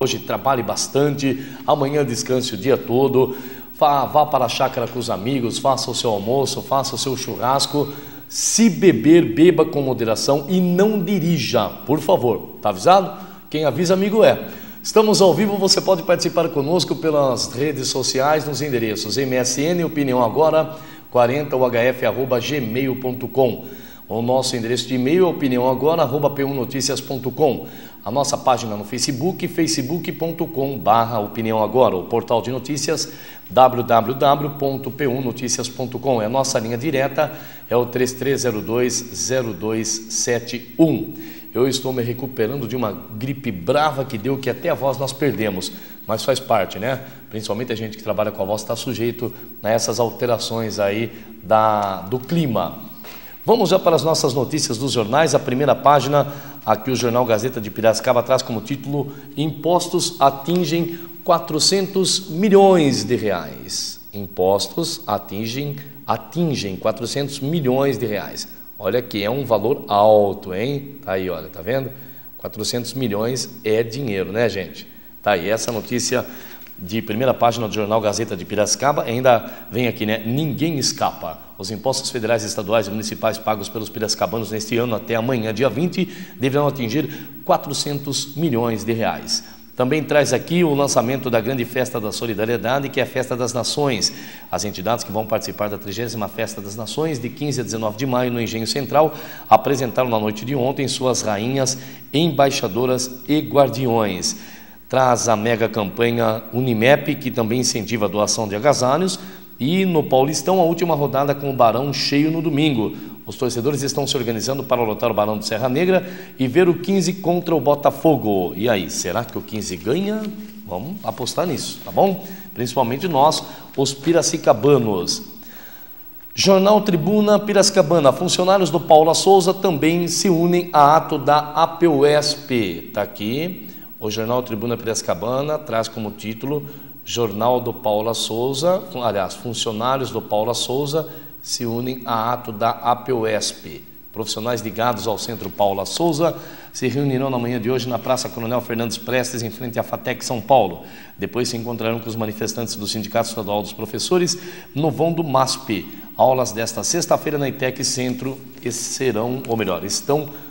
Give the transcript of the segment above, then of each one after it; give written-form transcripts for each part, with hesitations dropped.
Hoje trabalhe bastante, amanhã descanse o dia todo, vá para a chácara com os amigos, faça o seu almoço, faça o seu churrasco. Se beber, beba com moderação e não dirija, por favor. Tá avisado? Quem avisa, amigo é. Estamos ao vivo, você pode participar conosco pelas redes sociais nos endereços MSN Opinião Agora 40uhf@gmail.com. O nosso endereço de e-mail é opiniãoagora@p1noticias.com. A nossa página no Facebook, facebook.com/Opinião Agora. O portal de notícias, www.p1noticias.com. É a nossa linha direta, é o 33020271. Eu estou me recuperando de uma gripe brava que deu, que até a voz nós perdemos, mas faz parte, né? Principalmente a gente que trabalha com a voz está sujeito a essas alterações aí do clima. Vamos já para as nossas notícias dos jornais. A primeira página, aqui o Jornal Gazeta de Piracicaba traz como título: Impostos atingem 400 milhões de reais. Impostos atingem 400 milhões de reais. Olha que é um valor alto, hein? Tá aí, olha, tá vendo? 400 milhões é dinheiro, né, gente? Tá aí, essa notícia de primeira página do Jornal Gazeta de Piracicaba. Ainda vem aqui, né? Ninguém escapa. Os impostos federais, estaduais e municipais pagos pelos piracicabanos neste ano até amanhã, dia 20, deverão atingir 400 milhões de reais. Também traz aqui o lançamento da grande Festa da Solidariedade, que é a Festa das Nações. As entidades que vão participar da 30ª Festa das Nações, de 15 a 19 de maio, no Engenho Central, apresentaram na noite de ontem suas rainhas, embaixadoras e guardiões. Traz a mega campanha Unimep, que também incentiva a doação de agasalhos. E no Paulistão, a última rodada com o Barão cheio no domingo. Os torcedores estão se organizando para lotar o Barão de Serra Negra e ver o 15 contra o Botafogo. E aí, será que o 15 ganha? Vamos apostar nisso, tá bom? Principalmente nós, os piracicabanos. Jornal Tribuna Piracicabana. Funcionários do Paula Souza também se unem a ato da APUESP. Está aqui. O Jornal Tribuna Piracicabana traz como título: Jornal do Paula Souza, aliás, funcionários do Paula Souza se unem a ato da APUESP. Profissionais ligados ao Centro Paula Souza se reunirão na manhã de hoje na Praça Coronel Fernandes Prestes, em frente à FATEC São Paulo. Depois se encontrarão com os manifestantes do Sindicato Estadual dos Professores no vão do MASP. Aulas desta sexta-feira na ITEC Centro estão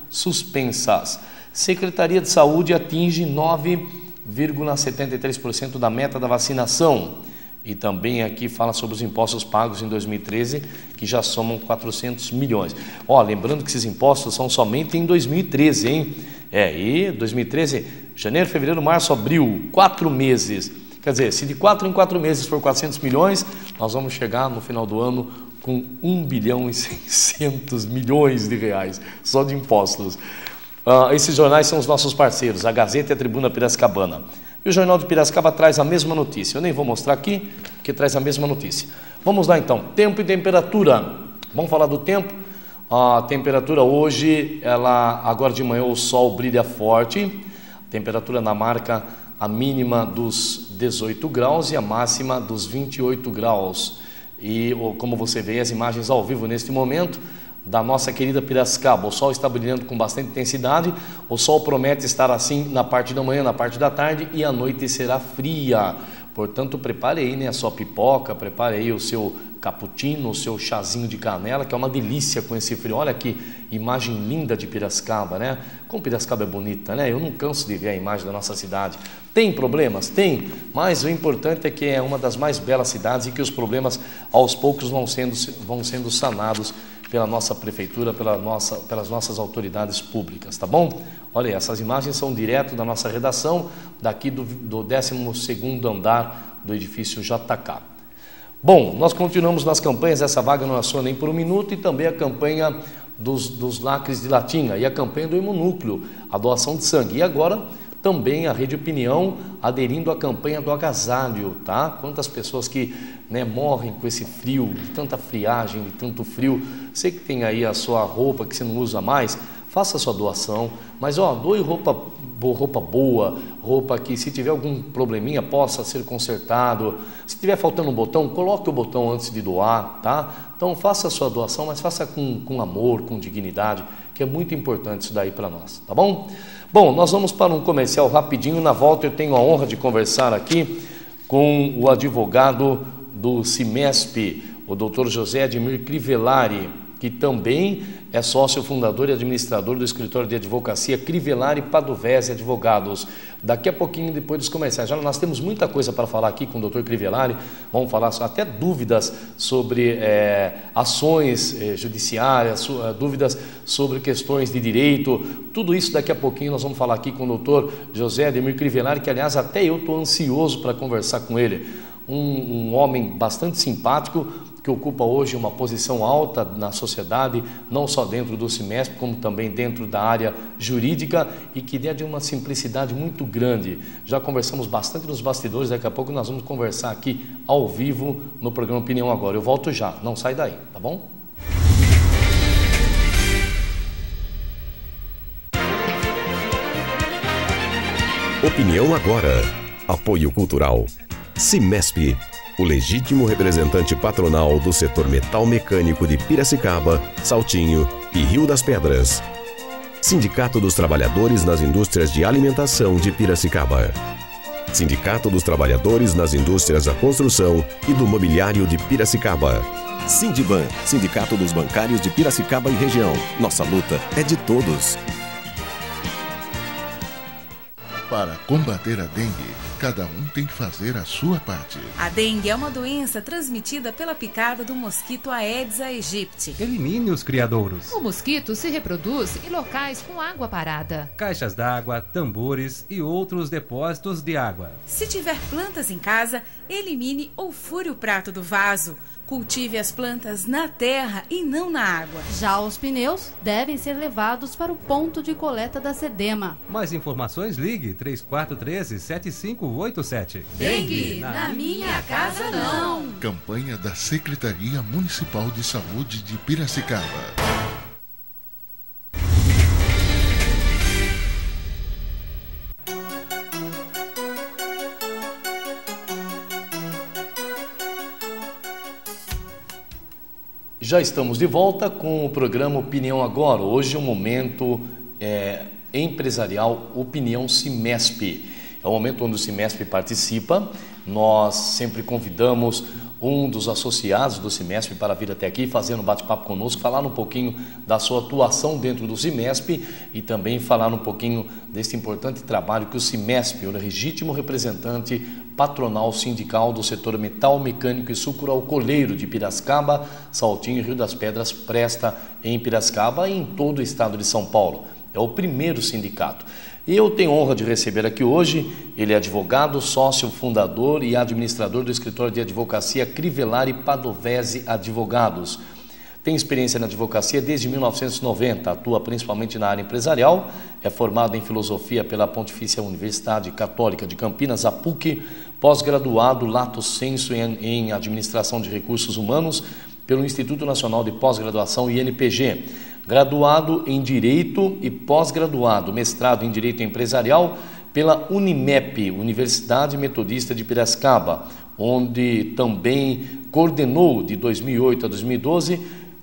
suspensas. Secretaria de Saúde atinge 9,73% da meta da vacinação. E também aqui fala sobre os impostos pagos em 2013, que já somam 400 milhões. Ó, lembrando que esses impostos são somente em 2013, hein? E 2013, janeiro, fevereiro, março, abril, 4 meses. Quer dizer, se de 4 em 4 meses for 400 milhões, nós vamos chegar no final do ano com 1 bilhão e 600 milhões de reais, só de impostos. Esses jornais são os nossos parceiros, a Gazeta e a Tribuna Piracicabana. E o Jornal de Piracicaba traz a mesma notícia. Eu nem vou mostrar aqui, porque traz a mesma notícia. Vamos lá então, tempo e temperatura. Vamos falar do tempo? A temperatura hoje, agora de manhã o sol brilha forte. Temperatura na marca, a mínima dos 18 graus e a máxima dos 28 graus. E como você vê as imagens ao vivo neste momento, da nossa querida Piracicaba, o sol está brilhando com bastante intensidade. O sol promete estar assim na parte da manhã, na parte da tarde, e a noite será fria. Portanto, prepare aí, né, a sua pipoca, prepare aí o seu cappuccino, o seu chazinho de canela, que é uma delícia com esse frio. Olha que imagem linda de Piracicaba, né? Como Piracicaba é bonita, né? Eu não canso de ver a imagem da nossa cidade. Tem problemas? Tem, mas o importante é que é uma das mais belas cidades e que os problemas aos poucos vão sendo sanados pela nossa prefeitura, pelas nossas autoridades públicas, tá bom? Olha, essas imagens são direto da nossa redação, daqui do 12º andar do edifício JK. Bom, nós continuamos nas campanhas, essa vaga não é sua nem por um minuto, e também a campanha dos lacres de latinha e a campanha do hemonúcleo, a doação de sangue. E agora também a Rede Opinião aderindo à campanha do agasalho, tá? Quantas pessoas que, né, morrem com esse frio, de tanta friagem, de tanto frio. Você que tem aí a sua roupa que você não usa mais, faça a sua doação, mas doe roupa roupa boa, roupa que se tiver algum probleminha possa ser consertado. Se tiver faltando um botão, coloque o botão antes de doar, tá? Então faça a sua doação, mas faça com amor, com dignidade, que é muito importante isso daí para nós, tá bom? Bom, nós vamos para um comercial rapidinho. Na volta eu tenho a honra de conversar aqui com o advogado do CIMESP, o Dr. José Ademir Crivellari, que também é sócio fundador e administrador do escritório de advocacia Crivellari Padovese Advogados. Daqui a pouquinho, depois dos comerciais. Já nós temos muita coisa para falar aqui com o Dr. Crivellari. Vamos falar até dúvidas sobre ações judiciárias, dúvidas sobre questões de direito. Tudo isso daqui a pouquinho nós vamos falar aqui com o Dr. José Ademir Crivellari, que aliás até eu estou ansioso para conversar com ele. Um homem bastante simpático, que ocupa hoje uma posição alta na sociedade, não só dentro do CIMESP, como também dentro da área jurídica, e que é de uma simplicidade muito grande. Já conversamos bastante nos bastidores, daqui a pouco nós vamos conversar aqui ao vivo no programa Opinião Agora. Eu volto já, não sai daí, tá bom? Opinião Agora. Apoio Cultural. CIMESP, o legítimo representante patronal do setor metal mecânico de Piracicaba, Saltinho e Rio das Pedras. Sindicato dos Trabalhadores nas Indústrias de Alimentação de Piracicaba. Sindicato dos Trabalhadores nas Indústrias da Construção e do Mobiliário de Piracicaba. Sindiban, Sindicato dos Bancários de Piracicaba e região. Nossa luta é de todos. Para combater a dengue, cada um tem que fazer a sua parte. A dengue é uma doença transmitida pela picada do mosquito Aedes aegypti. Elimine os criadouros. O mosquito se reproduz em locais com água parada. Caixas d'água, tambores e outros depósitos de água. Se tiver plantas em casa, elimine ou fure o prato do vaso. Cultive as plantas na terra e não na água. Já os pneus devem ser levados para o ponto de coleta da SEDEMA. Mais informações, ligue 3413-7587. Dengue, na minha casa não. Campanha da Secretaria Municipal de Saúde de Piracicaba. Já estamos de volta com o programa Opinião Agora. Hoje é um momento empresarial Opinião CIMESP. É o momento onde o CIMESP participa. Nós sempre convidamos um dos associados do CIMESP para vir até aqui, fazer um bate-papo conosco, falar um pouquinho da sua atuação dentro do CIMESP e também falar um pouquinho desse importante trabalho que o CIMESP, o legítimo representante patronal sindical do setor metal mecânico e sucroalcooleiro de Piracicaba, Saltinho e Rio das Pedras, presta em Piracicaba e em todo o estado de São Paulo. É o primeiro sindicato. E eu tenho honra de receber aqui hoje, ele é advogado, sócio fundador e administrador do escritório de advocacia Crivellari Padovese Advogados. Tem experiência na advocacia desde 1990, atua principalmente na área empresarial, é formado em filosofia pela Pontifícia Universidade Católica de Campinas, a PUC, pós-graduado lato sensu em administração de recursos humanos pelo Instituto Nacional de Pós-Graduação INPG, graduado em Direito e pós-graduado, mestrado em Direito Empresarial pela Unimep, Universidade Metodista de Piracicaba, onde também coordenou de 2008 a 2012,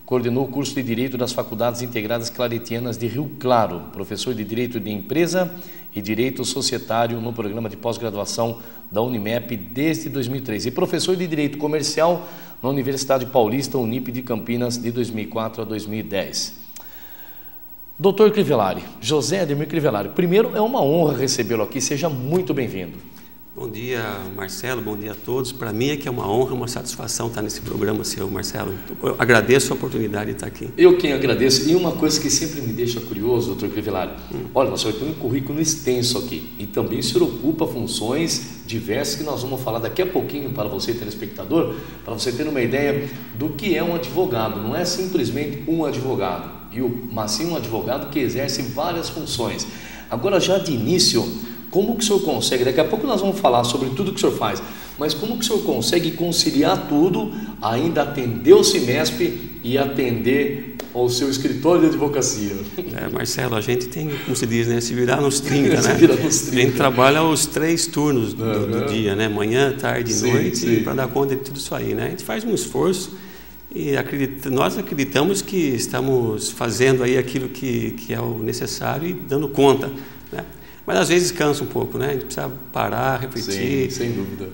coordenou o curso de Direito das Faculdades Integradas Claretianas de Rio Claro, professor de Direito de Empresa e Direito Societário no programa de pós-graduação da Unimep desde 2003 e professor de Direito Comercial na Universidade Paulista Unip de Campinas de 2004 a 2010. Doutor Crivellari, José Ademir Crivellari, primeiro é uma honra recebê-lo aqui, seja muito bem-vindo. Bom dia, Marcelo, bom dia a todos. Para mim é que é uma honra, uma satisfação estar nesse programa seu, Marcelo. Eu agradeço a oportunidade de estar aqui. Eu quem agradeço. E uma coisa que sempre me deixa curioso, doutor Crivellari, olha, o senhor tem um currículo extenso aqui e também o senhor ocupa funções diversas que nós vamos falar daqui a pouquinho para você, telespectador, para você ter uma ideia do que é um advogado. Não é simplesmente um advogado, mas sim um advogado que exerce várias funções. Agora, já de início, como que o senhor consegue, daqui a pouco nós vamos falar sobre tudo que o senhor faz, mas como que o senhor consegue conciliar tudo, ainda atender o CIMESP e atender ao seu escritório de advocacia? Marcelo, a gente tem, como se diz, né, se virar nos 30, né? Se virar nos 30. A gente trabalha os 3 turnos do dia, né? Manhã, tarde e noite, para dar conta de tudo isso aí, né? A gente faz um esforço e nós acreditamos que estamos fazendo aí aquilo que é o necessário e dando conta, né? Mas às vezes cansa um pouco, né? A gente precisa parar, refletir. Sim, sem dúvida.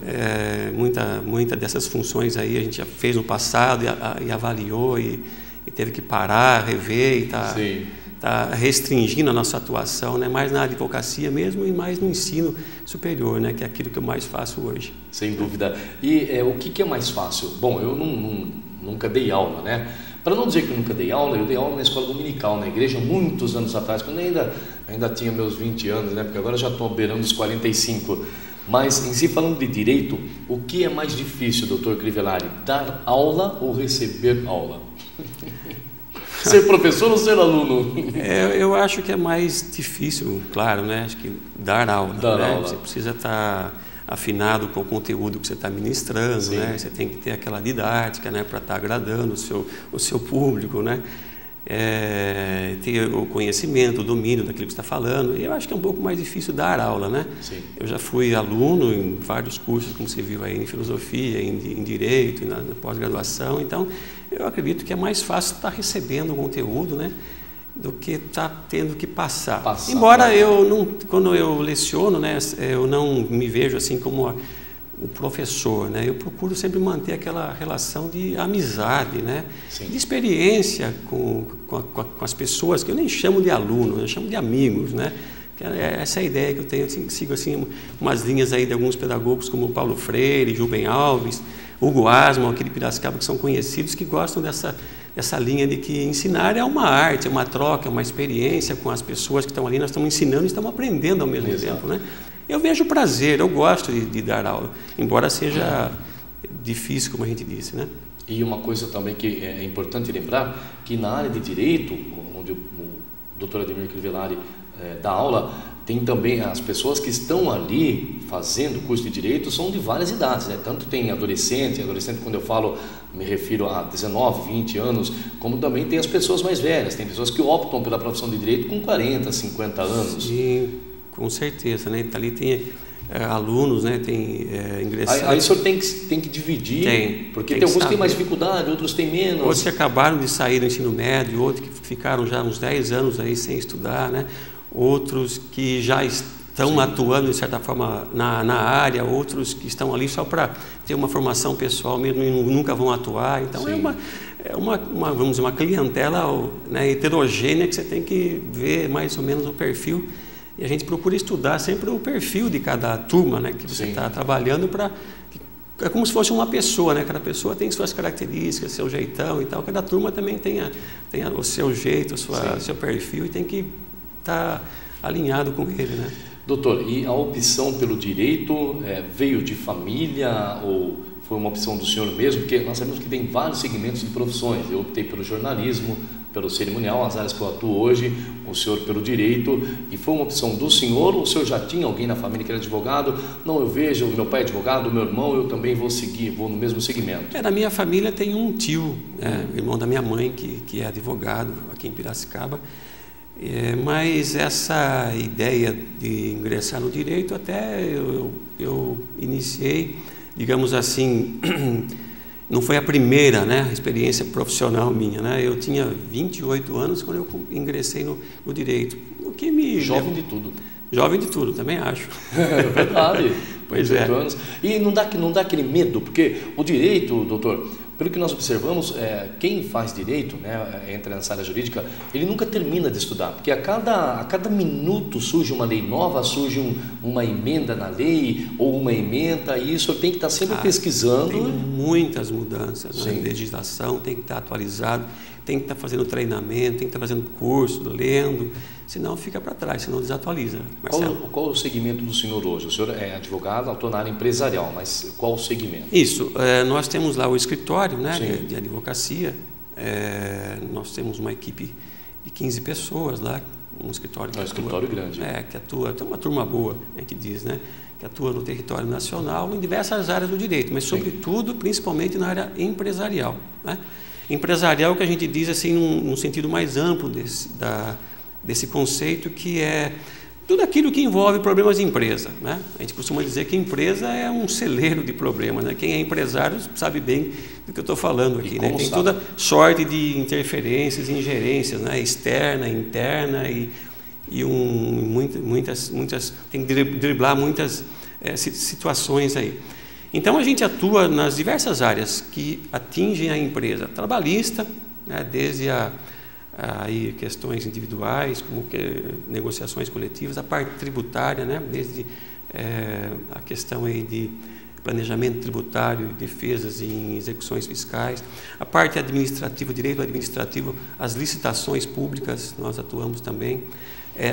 Muita dessas funções aí a gente já fez no passado e avaliou e teve que parar, rever e tá restringindo a nossa atuação, né? Mais na advocacia mesmo e mais no ensino superior, né? Que é aquilo que eu mais faço hoje. Sem dúvida. E o que é mais fácil? Bom, eu nunca dei aula, né? Para não dizer que eu nunca dei aula, eu dei aula na escola dominical, na igreja, muitos anos atrás, quando ainda tinha meus 20 anos, né? Porque agora já estou beirando os 45. Mas, em si, falando de direito, o que é mais difícil, doutor Crivellari? Dar aula ou receber aula? Ser professor ou ser aluno? Eu acho que é mais difícil, claro, né? Acho que dar aula. Você precisa estar afinado com o conteúdo que você está ministrando, né? Você tem que ter aquela didática, né? Para estar agradando o seu público, né? Ter o conhecimento, o domínio daquilo que você está falando. E eu acho que é um pouco mais difícil dar aula, né? Sim. Eu já fui aluno em vários cursos, como você viu aí, em filosofia, em direito, na pós-graduação. Então, eu acredito que é mais fácil estar recebendo o conteúdo, né? Do que estar tendo que passar. Embora quando eu leciono, né? Eu não me vejo assim como o professor, né? Eu procuro sempre manter aquela relação de amizade, né? De experiência com as pessoas, que eu nem chamo de aluno, eu chamo de amigos, né? Essa é a ideia que eu tenho. Eu sigo assim umas linhas aí de alguns pedagogos como Paulo Freire, Rubem Alves, Hugo Asman, aquele Piracicaba, que são conhecidos, que gostam dessa linha de que ensinar é uma arte, é uma troca, é uma experiência com as pessoas que estão ali. Nós estamos ensinando e estamos aprendendo ao mesmo tempo, né? Eu vejo prazer, eu gosto de dar aula, embora seja difícil, como a gente disse, né? E uma coisa também que é importante lembrar, que na área de direito, onde o doutor Ademir Crivellari dá aula, tem também as pessoas que estão ali fazendo o curso de direito, são de várias idades, né? Tanto tem adolescente quando eu falo, me refiro a 19, 20 anos, como também tem as pessoas mais velhas, tem pessoas que optam pela profissão de direito com 40, 50 anos. Sim, com certeza, né? Ali tem alunos, né? Tem ingressantes. Aí o senhor tem que dividir, porque tem alguns que têm mais dificuldade, outros têm menos. Outros que acabaram de sair do ensino médio, outros que ficaram já uns 10 anos aí sem estudar, né? Outros que já estão atuando, de certa forma, na área, outros que estão ali só para ter uma formação pessoal mesmo e nunca vão atuar. Então, vamos dizer, uma clientela, né, heterogênea, que você tem que ver mais ou menos o perfil. E a gente procura estudar sempre o perfil de cada turma, né, que você está trabalhando para... É como se fosse uma pessoa, né? Cada pessoa tem suas características, seu jeitão e tal. Cada turma também tem o seu jeito, o seu perfil, e tem que estar alinhado com ele, né? Doutor, e a opção pelo direito veio de família ou foi uma opção do senhor mesmo? Porque nós sabemos que tem vários segmentos de profissões. Eu optei pelo jornalismo, pelo cerimonial, as áreas que eu atuo hoje, o senhor pelo direito. E foi uma opção do senhor ou o senhor já tinha alguém na família que era advogado? Não, eu vejo, meu pai é advogado, meu irmão, eu também vou no mesmo segmento. Na minha família tem um tio, irmão da minha mãe, que é advogado aqui em Piracicaba. Mas essa ideia de ingressar no direito, até eu iniciei, digamos assim, não foi a primeira, né, experiência profissional minha, né? Eu tinha 28 anos quando eu ingressei no direito. O que me Jovem de tudo. Jovem de tudo, também acho. É verdade. Pois 28 anos. E não dá aquele medo, porque o direito, doutor, pelo que nós observamos, quem faz direito, né, entra nessa área jurídica, ele nunca termina de estudar, porque a cada minuto surge uma lei nova, surge uma emenda na lei, ou uma emenda, e isso tem que estar sempre pesquisando. Tem muitas mudanças na legislação, tem que estar atualizado, tem que estar fazendo treinamento, tem que estar fazendo curso, lendo, senão fica para trás, senão desatualiza. Qual o segmento do senhor hoje? O senhor é advogado, atua na área empresarial, mas qual o segmento? Isso, nós temos lá o escritório, né, de advocacia, nós temos uma equipe de 15 pessoas lá, um escritório que escritório grande. Que atua, tem uma turma boa, a gente diz, né, que atua no território nacional, em diversas áreas do direito, mas sobretudo, principalmente na área empresarial, né? Empresarial que a gente diz assim num sentido mais amplo desse conceito, que é tudo aquilo que envolve problemas de empresa, né? A gente costuma dizer que empresa é um celeiro de problemas, né? Quem é empresário sabe bem do que eu estou falando aqui, né? Tem toda sorte de interferências e ingerências, né? Externa, interna e tem que driblar muitas situações aí. Então a gente atua nas diversas áreas que atingem a empresa trabalhista, né? Desde aí questões individuais, como negociações coletivas, a parte tributária, né? Desde a questão aí de planejamento tributário, defesas em execuções fiscais, a parte administrativa, direito administrativo, as licitações públicas, nós atuamos também.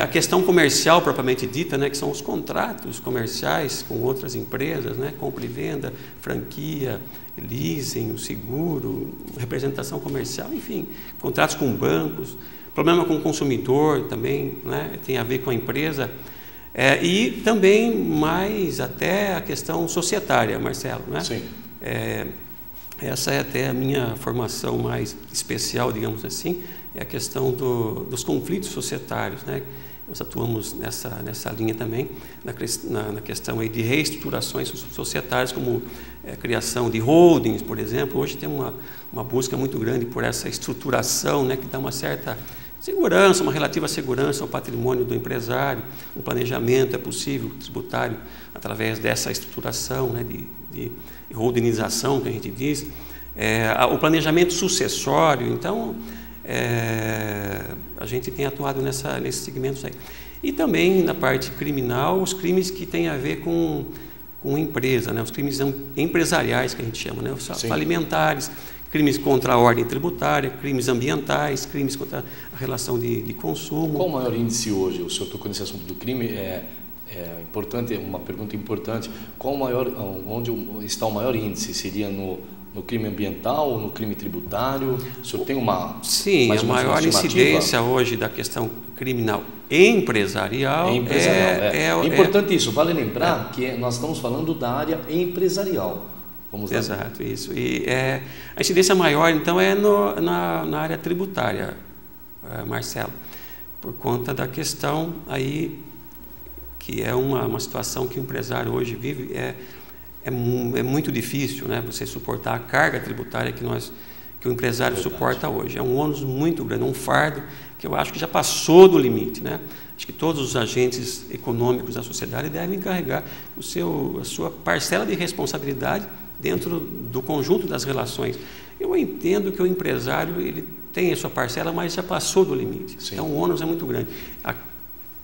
A questão comercial propriamente dita, né, que são os contratos comerciais com outras empresas, né, compra e venda, franquia, leasing, o seguro, representação comercial, enfim, contratos com bancos, problema com o consumidor também, né, tem a ver com a empresa, e também mais até a questão societária, Marcelo, né? Sim. Essa é até a minha formação mais especial, digamos assim, é a questão dos conflitos societários, né? Nós atuamos nessa linha também, na questão aí de reestruturações societárias, como a criação de holdings, por exemplo. Hoje tem uma busca muito grande por essa estruturação, né, que dá uma certa segurança, uma relativa segurança ao patrimônio do empresário. O planejamento é possível, tributário, através dessa estruturação, né, de holdingização, que a gente diz. O planejamento sucessório, então, a gente tem atuado nesses segmentos aí. E também na parte criminal, os crimes que têm a ver com empresa, né? Os crimes empresariais, que a gente chama, né? Os falimentares, crimes contra a ordem tributária, crimes ambientais, crimes contra a relação de consumo. Qual o maior índice hoje? O senhor tocou nesse assunto do crime, importante, uma pergunta importante. Onde está o maior índice? Seria no crime ambiental ou no crime tributário? O senhor tem Sim, a maior incidência hoje da questão criminal empresarial. É importante isso. Vale lembrar que nós estamos falando da área empresarial. Vamos lá. Exato, isso. E a incidência maior, então, é na área tributária, Marcelo, por conta da questão aí, que é uma situação que o empresário hoje vive, é muito difícil, né, você suportar a carga tributária que o empresário suporta hoje. É um ônus muito grande, um fardo que eu acho que já passou do limite, né? Acho que todos os agentes econômicos da sociedade devem carregar a sua parcela de responsabilidade dentro do conjunto das relações. Eu entendo que o empresário ele tem a sua parcela, mas já passou do limite. Sim. Então o ônus é muito grande.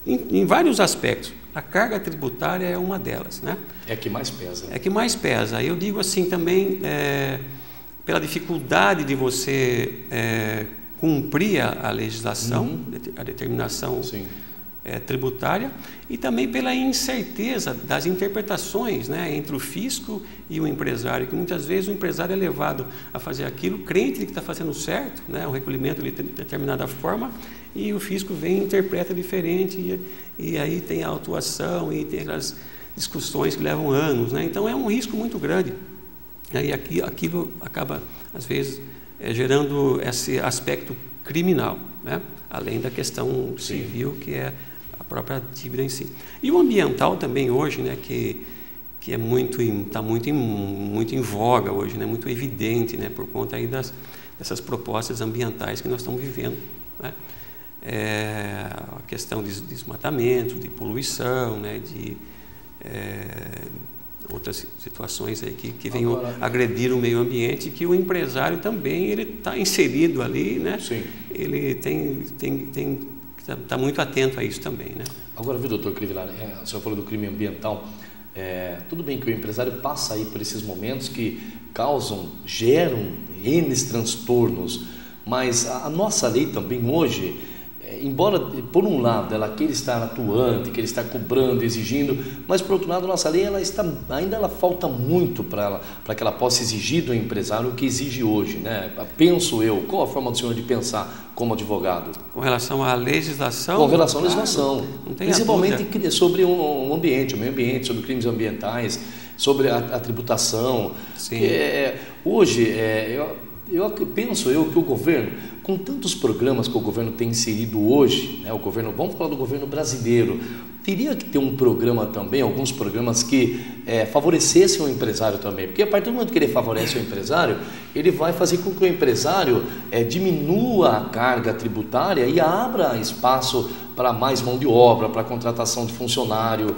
Em vários aspectos. A carga tributária é uma delas, né? É a que mais pesa. É a que mais pesa. Eu digo assim também, pela dificuldade de você cumprir a legislação, a determinação tributária, e também pela incerteza das interpretações, né, entre o fisco e o empresário, que muitas vezes o empresário é levado a fazer aquilo crente que está fazendo certo, né, o recolhimento de determinada forma, e o fisco vem e interpreta diferente, e aí tem a autuação e tem aquelas discussões que levam anos, né? Então é um risco muito grande. E aquilo acaba, às vezes, gerando esse aspecto criminal, né? Além da questão civil, que é a própria dívida em si. E o ambiental também hoje, né, que é está muito em voga hoje, né, muito evidente, né, por conta aí dessas propostas ambientais que nós estamos vivendo, né? A questão de desmatamento, de poluição, né, de outras situações aí que venham agredir o meio ambiente, que o empresário também ele está inserido ali, né? Sim. Ele está muito atento a isso também, né? Agora, viu, doutor Crivellari, o senhor falou do crime ambiental. Tudo bem que o empresário passa aí por esses momentos que geram N transtornos, mas a nossa lei também hoje, embora por um lado ela queira estar atuante, queira estar cobrando, exigindo, mas por outro lado a nossa lei ainda falta muito para que ela possa exigir do empresário o que exige hoje, né? Penso eu, qual a forma do senhor de pensar como advogado? Com relação à legislação? Com relação à legislação, principalmente sobre o ambiente, o meio ambiente, sobre crimes ambientais, sobre a tributação. Sim. Hoje, eu penso que o governo, com tantos programas que o governo tem inserido hoje, né, vamos falar do governo brasileiro, teria que ter um programa também, alguns programas que favorecessem o empresário também, porque a partir do momento que ele favorece o empresário, ele vai fazer com que o empresário diminua a carga tributária e abra espaço para mais mão de obra, para contratação de funcionário.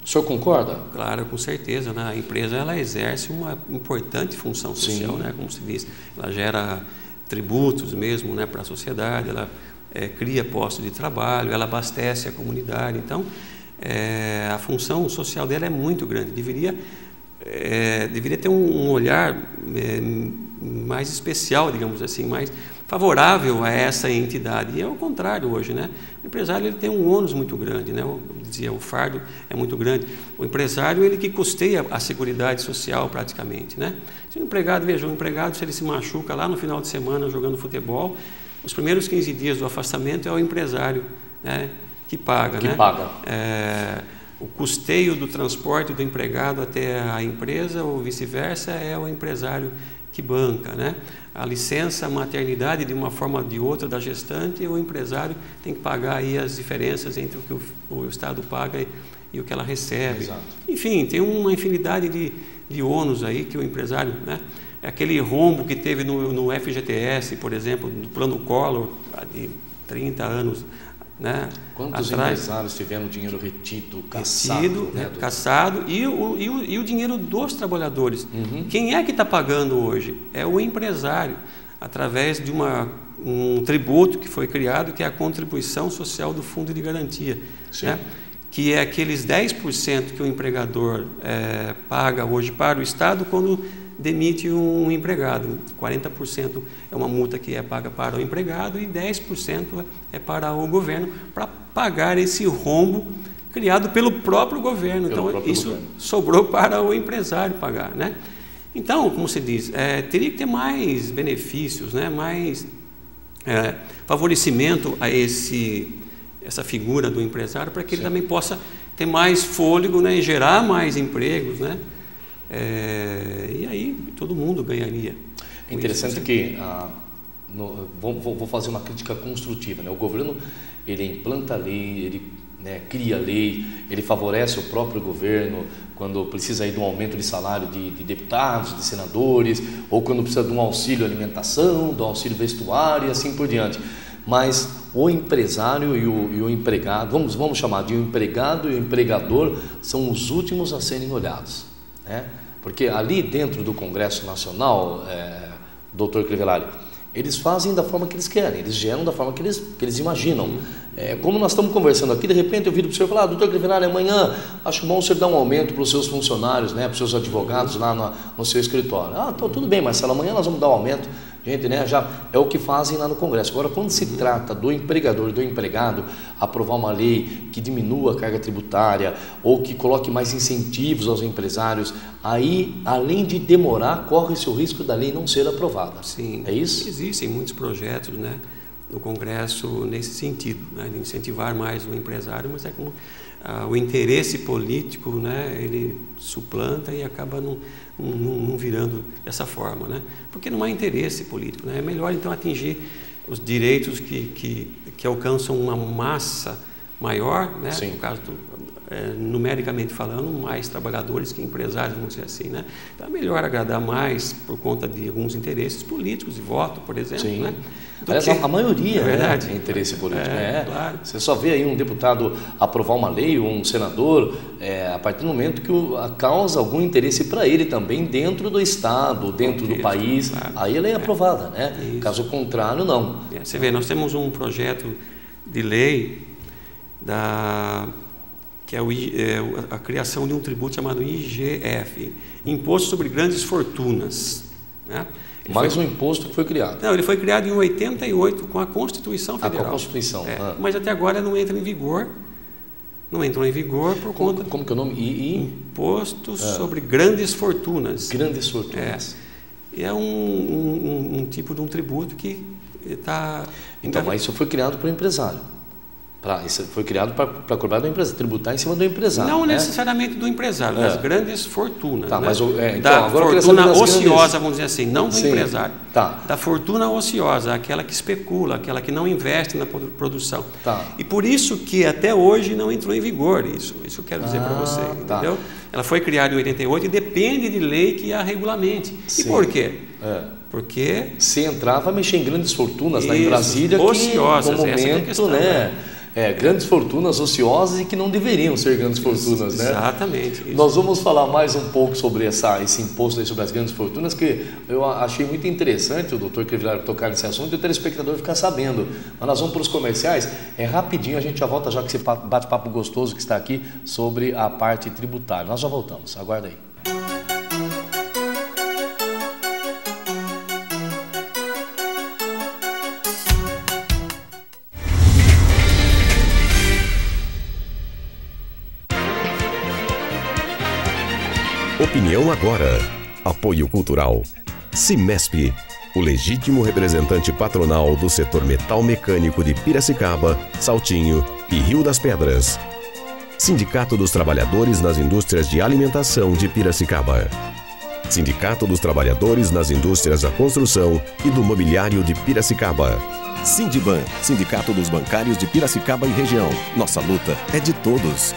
O senhor concorda? Claro, com certeza, né? A empresa ela exerce uma importante função social, né? Como se diz, ela gera tributos mesmo, né, para a sociedade, ela cria postos de trabalho, ela abastece a comunidade. Então, a função social dela é muito grande. Deveria ter um olhar mais especial, digamos assim, mais favorável a essa entidade. E é o contrário hoje, né? O empresário ele tem um ônus muito grande, né? Eu dizia, o fardo é muito grande. O empresário ele que custeia a seguridade social praticamente, né? Se o empregado, veja, o empregado, se ele se machuca lá no final de semana jogando futebol, os primeiros 15 dias do afastamento é o empresário, né, que paga. O custeio do transporte do empregado até a empresa ou vice-versa é o empresário que banca, né? A licença maternidade de uma forma ou de outra da gestante, o empresário tem que pagar aí as diferenças entre o que o Estado paga e o que ela recebe. Exato. Enfim, tem uma infinidade de ônus aí que o empresário, né? Aquele rombo que teve no FGTS, por exemplo, do Plano Collor, de 30 anos, né? Quantos empresários tiveram dinheiro retido, caçado, e o dinheiro dos trabalhadores. Quem é que está pagando hoje? É o empresário, através de um tributo que foi criado, que é a contribuição social do Fundo de Garantia, né? Que é aqueles 10% que o empregador paga hoje para o Estado quando demite um empregado. 40% é uma multa que é paga para o empregado e 10% é para o governo, para pagar esse rombo criado pelo próprio governo. Então, isso sobrou para o empresário pagar, né? Então, como se diz, teria que ter mais benefícios, né? Mais favorecimento a essa figura do empresário, para que ele também possa ter mais fôlego, né? E gerar mais empregos, né? E aí todo mundo ganharia. É interessante que vou fazer uma crítica construtiva, né? O governo ele implanta a lei, ele, né, cria a lei, ele favorece o próprio governo quando precisa aí de um aumento de salário de deputados, de senadores, ou quando precisa de um auxílio alimentação, de um auxílio vestuário e assim por diante. Mas o empresário e o empregado, vamos chamar de o empregado e o empregador, são os últimos a serem olhados, né? Porque ali dentro do Congresso Nacional, doutor Crivellari, eles fazem da forma que eles querem, eles geram da forma que eles imaginam. Como nós estamos conversando aqui, de repente eu viro para o senhor e falo, doutor Crivellari, amanhã acho bom o senhor dar um aumento para os seus funcionários, né, para os seus advogados lá no seu escritório. Tudo bem, Marcelo, amanhã nós vamos dar um aumento. Gente, né, já é o que fazem lá no Congresso. Agora, quando se trata do empregador e do empregado aprovar uma lei que diminua a carga tributária ou que coloque mais incentivos aos empresários, aí, além de demorar, corre-se o risco da lei não ser aprovada. Sim, é isso? Existem muitos projetos, né, no Congresso nesse sentido, né, de incentivar mais o empresário, mas é como o interesse político, né, ele suplanta e acaba não virando dessa forma, né? Porque não há interesse político, né? É melhor então atingir os direitos que alcançam uma massa maior, né? No caso numericamente falando, mais trabalhadores que empresários, vamos dizer assim, né? Então é melhor agradar mais por conta de alguns interesses políticos, de voto, por exemplo, né? Aliás, a maioria é interesse político. Claro. Você só vê aí um deputado aprovar uma lei, ou um senador, a partir do momento que causa algum interesse para ele também dentro do Estado, dentro do país, aí ela é aprovada, né? Isso. Caso contrário, não. Você vê, nós temos um projeto de lei que é a criação de um tributo chamado IGF, Imposto sobre Grandes Fortunas, né? Mais um imposto que foi criado. Não, ele foi criado em 88 com a Constituição Federal. Com a Constituição. Mas até agora não entra em vigor. Não entrou em vigor por conta... Como que é o nome? Imposto sobre Grandes Fortunas. Grandes Fortunas. É um tipo de um tributo que está... Então, mas isso foi criado para o empresário. Isso foi criado para cobrar do empresário, tributar em cima do empresário. Não, né? necessariamente do empresário, das grandes fortunas. Tá, né? mas então, da agora fortuna ociosa, vamos dizer assim, não do Sim, empresário. tá. Da fortuna ociosa, aquela que especula, aquela que não investe na produção. Tá. E por isso que até hoje não entrou em vigor isso eu quero dizer para você, entendeu? Ela foi criada em 88 e depende de lei que a regulamente. Sim. E por quê? Porque se entrava a mexer em grandes fortunas lá em Brasília, ociosas, que no momento, essa é a questão, grandes fortunas ociosas e que não deveriam ser grandes fortunas, né? Exatamente. Isso. Nós vamos falar mais um pouco sobre esse imposto aí sobre as grandes fortunas, que eu achei muito interessante o doutor Crivellari tocar nesse assunto e o telespectador ficar sabendo. Mas nós vamos para os comerciais, rapidinho, a gente já volta já com esse bate-papo gostoso que está aqui sobre a parte tributária. Nós já voltamos, aguarda aí. Opinião agora. Apoio cultural. Cimesp, o legítimo representante patronal do setor metal mecânico de Piracicaba, Saltinho e Rio das Pedras. Sindicato dos Trabalhadores nas Indústrias de Alimentação de Piracicaba. Sindicato dos Trabalhadores nas Indústrias da Construção e do Mobiliário de Piracicaba. Sindiban, Sindicato dos Bancários de Piracicaba e região. Nossa luta é de todos.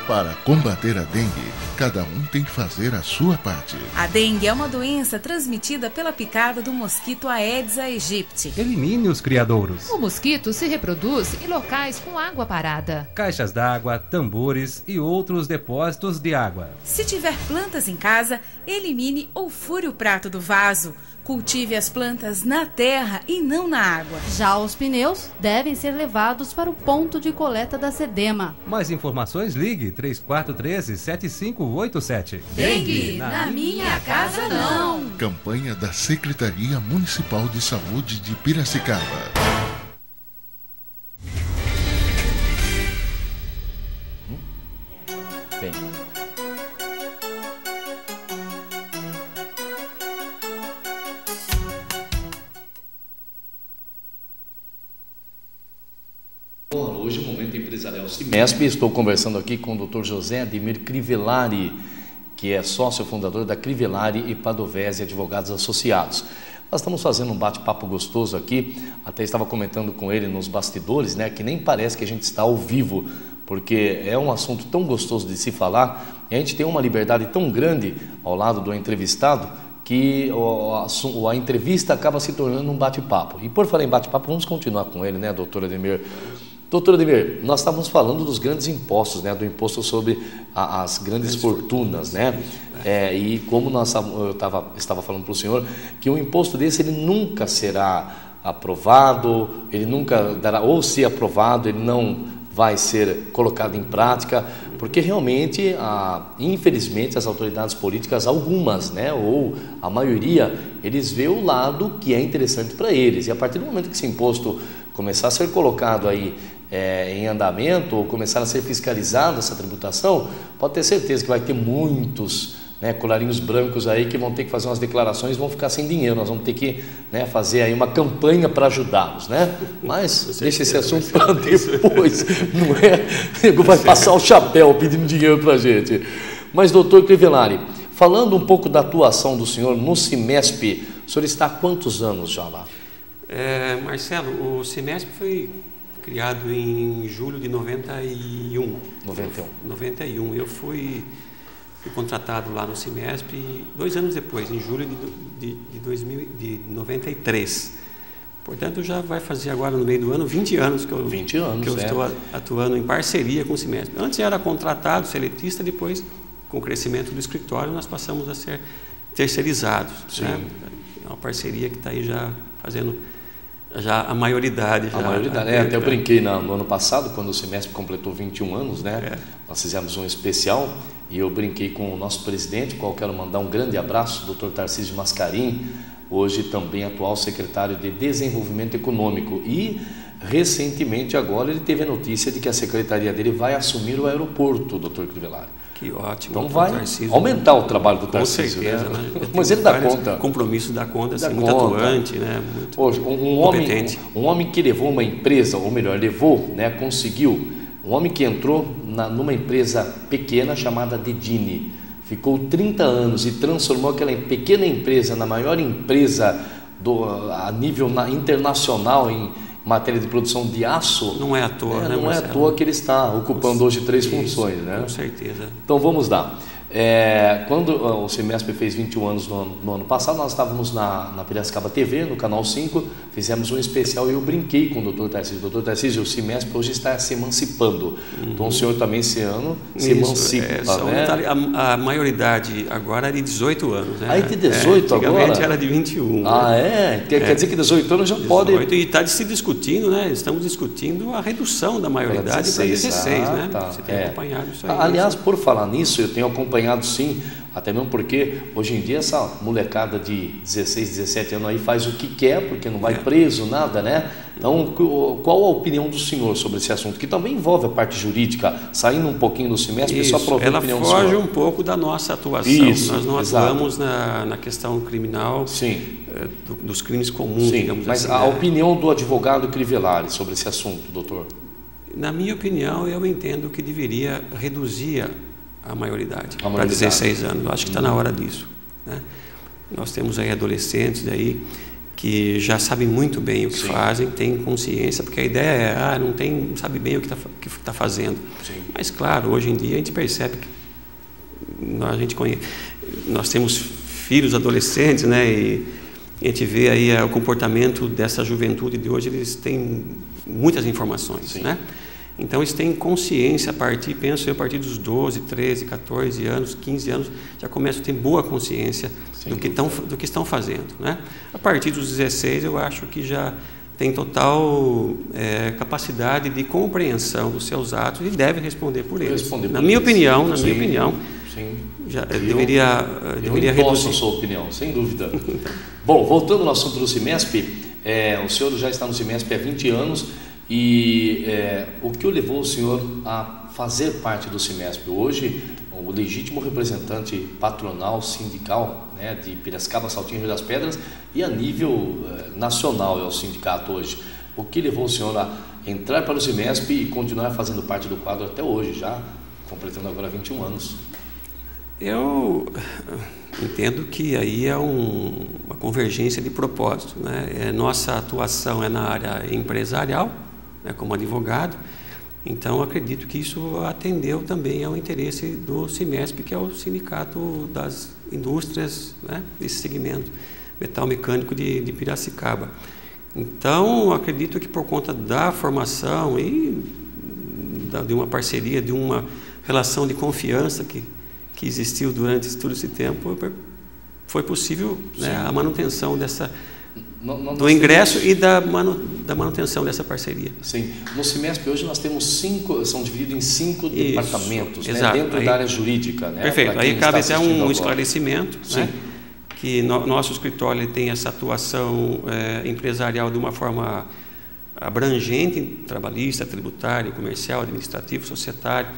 Para combater a dengue, cada um tem que fazer a sua parte. A dengue é uma doença transmitida pela picada do mosquito Aedes aegypti. Elimine os criadouros. O mosquito se reproduz em locais com água parada. Caixas d'água, tambores e outros depósitos de água. Se tiver plantas em casa, elimine ou fure o prato do vaso. Cultive as plantas na terra e não na água. Já os pneus devem ser levados para o ponto de coleta da SEDEMA. Mais informações, ligue 3413-7587. Dengue, na minha casa não. Campanha da Secretaria Municipal de Saúde de Piracicaba. Tem. Hoje, o Momento Empresarial Cimesp, estou conversando aqui com o Dr. José Ademir Crivellari, que é sócio fundador da Crivellari e Padovese Advogados Associados. Nós estamos fazendo um bate-papo gostoso aqui, até estava comentando com ele nos bastidores, né, que nem parece que a gente está ao vivo, porque é um assunto tão gostoso de se falar, e a gente tem uma liberdade tão grande ao lado do entrevistado, que a entrevista acaba se tornando um bate-papo. E por falar em bate-papo, vamos continuar com ele, né, doutor Ademir? Doutor Ademir, nós estávamos falando dos grandes impostos, né, do imposto sobre as grandes fortunas, né? E como eu estava falando para o senhor, que um imposto desse ele nunca será aprovado, ele nunca dará, ou se aprovado, ele não vai ser colocado em prática, porque realmente, infelizmente, as autoridades políticas, algumas, né, ou a maioria, eles vê o lado que é interessante para eles. E a partir do momento que esse imposto começar a ser colocado aí em andamento, ou começar a ser fiscalizada essa tributação, pode ter certeza que vai ter muitos, né, colarinhos brancos aí que vão ter que fazer umas declarações e vão ficar sem dinheiro. Nós vamos ter que, né, fazer aí uma campanha para ajudá-los, né? Mas deixa esse assunto para depois, não é? Vai passar o chapéu pedindo dinheiro para a gente. Mas, doutor Crivellari, falando um pouco da atuação do senhor no Cimesp, o senhor está há quantos anos já lá? Marcelo, o Cimesp foi criado em julho de 91. 91. Eu fui contratado lá no Cimesp 2 anos depois, em julho de 93. Portanto, já vai fazer agora no meio do ano 20 anos que eu estou atuando em parceria com o Cimesp. Antes era contratado, seletista, depois, com o crescimento do escritório, nós passamos a ser terceirizados. Né? É uma parceria que está aí já fazendo a maioridade. Até eu brinquei no ano passado, quando o Cimesp completou 21 anos, né? Nós fizemos um especial e eu brinquei com o nosso presidente, qual quero mandar um grande abraço, Dr. Tarcísio Mascarim, hoje também atual secretário de Desenvolvimento Econômico, e recentemente agora ele teve a notícia de que a secretaria dele vai assumir o aeroporto, Dr. Crivellari. Que ótimo. Então vai aumentar o trabalho do Tarcísio. Com certeza, né? Mas ele dá conta. Compromisso dá conta, assim, Dá muito conta. atuante, né? Muito competente. Um homem que levou uma empresa, ou melhor, conseguiu, um homem que entrou numa empresa pequena chamada Dedini, ficou 30 anos e transformou aquela pequena empresa na maior empresa a nível internacional em matéria de produção de aço. Não é à toa, né, não é à toa que ele está ocupando hoje 3 funções, né? Com certeza. Então vamos lá. Quando o CIMESP fez 21 anos no ano passado, nós estávamos na Piracicaba TV, no Canal 5, fizemos um especial e eu brinquei com o Dr. Tarcísio. Dr. Tarcísio, o CIMESP hoje está se emancipando. Então o senhor também esse ano se emancipa, né? A maioridade agora é de 18 anos, né? Aí de 18 agora? Antigamente era de 21. Ah, né? Quer dizer que 18 anos já 18, pode... E está se discutindo, né? Estamos discutindo a redução da maioridade para 16, né? Tá. Você tem acompanhado isso aí. Aliás, por falar nisso, eu tenho acompanhado sim, até mesmo porque hoje em dia essa molecada de 16, 17 anos aí faz o que quer, porque não vai preso, nada, né? Então, qual a opinião do senhor sobre esse assunto? Que também envolve a parte jurídica, saindo um pouquinho do CIMESP, só para ouvir a opinião do senhor. Ela foge um pouco da nossa atuação. Isso, nós não atuamos na questão criminal, dos crimes comuns, digamos mas assim. Mas a opinião do advogado Crivellari sobre esse assunto, doutor? Na minha opinião, eu entendo que deveria reduzir a maioridade para 16 anos. Eu acho que está na hora disso, né? Nós temos aí adolescentes aí que já sabem muito bem o que fazem, têm consciência, porque a ideia é, não sabe bem o que está fazendo. Sim. Mas claro, hoje em dia a gente percebe que nós temos filhos adolescentes, né? E a gente vê aí o comportamento dessa juventude de hoje, eles têm muitas informações, né? Então eles têm consciência a partir dos 12, 13, 14 anos, 15 anos, já começam a ter boa consciência do que estão fazendo, né? A partir dos 16 eu acho que já tem total capacidade de compreensão dos seus atos e deve responder por eles. Na minha opinião, já deveria reduzir. A sua opinião, sem dúvida. Bom, voltando no assunto do CIMESP, o senhor já está no CIMESP há 20 anos. E o que o levou o senhor a fazer parte do CIMESP? Hoje, o legítimo representante patronal, sindical, né, de Piracicaba, Saltinho e Rio das Pedras, e a nível nacional é o sindicato hoje. O que levou o senhor a entrar para o CIMESP e continuar fazendo parte do quadro até hoje, já completando agora 21 anos? Eu entendo que aí é uma convergência de propósito, né? Nossa atuação é na área empresarial, né, como advogado, então acredito que isso atendeu também ao interesse do CIMESP, que é o sindicato das indústrias, né, desse segmento metal mecânico de Piracicaba. Então acredito que por conta da formação e de uma parceria, de uma relação de confiança que existiu durante todo esse tempo, foi possível, né, a manutenção do ingresso e da manutenção dessa parceria. Sim. No CIMESP hoje nós temos são divididos em 5 departamentos, né, dentro da área jurídica, né? Perfeito. Aí cabe até um esclarecimento, né, que nosso escritório tem essa atuação empresarial de uma forma abrangente, trabalhista, tributário, comercial, administrativo, societário,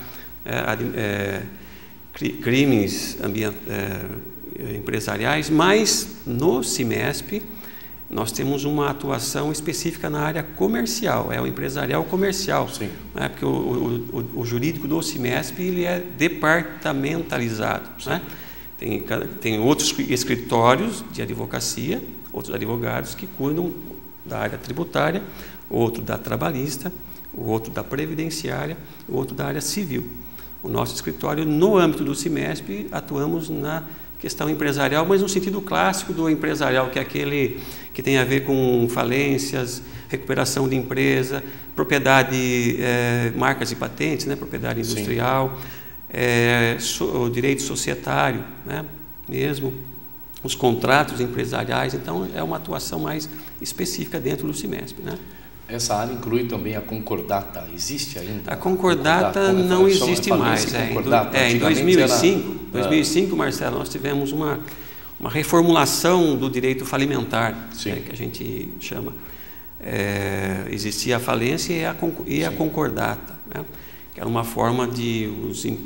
crimes empresariais, mas no CIMESP nós temos uma atuação específica na área comercial, é o empresarial comercial, né? Porque o jurídico do CIMESP ele é departamentalizado, né? Tem outros escritórios de advocacia, outros advogados que cuidam da área tributária, outro da trabalhista, o outro da previdenciária, o outro da área civil. O nosso escritório, no âmbito do CIMESP, atuamos na questão empresarial, mas no sentido clássico do empresarial, que é aquele que tem a ver com falências, recuperação de empresa, propriedade, marcas e patentes, né, propriedade industrial, o direito societário, né, mesmo, os contratos empresariais. Então, é uma atuação mais específica dentro do CIMESP, né? Essa área inclui também a concordata, existe ainda? A concordata não existe mais. Em 2005, Marcelo, nós tivemos uma reformulação do direito falimentar, que a gente chama. Existia a falência e a concordata, né? que era uma forma de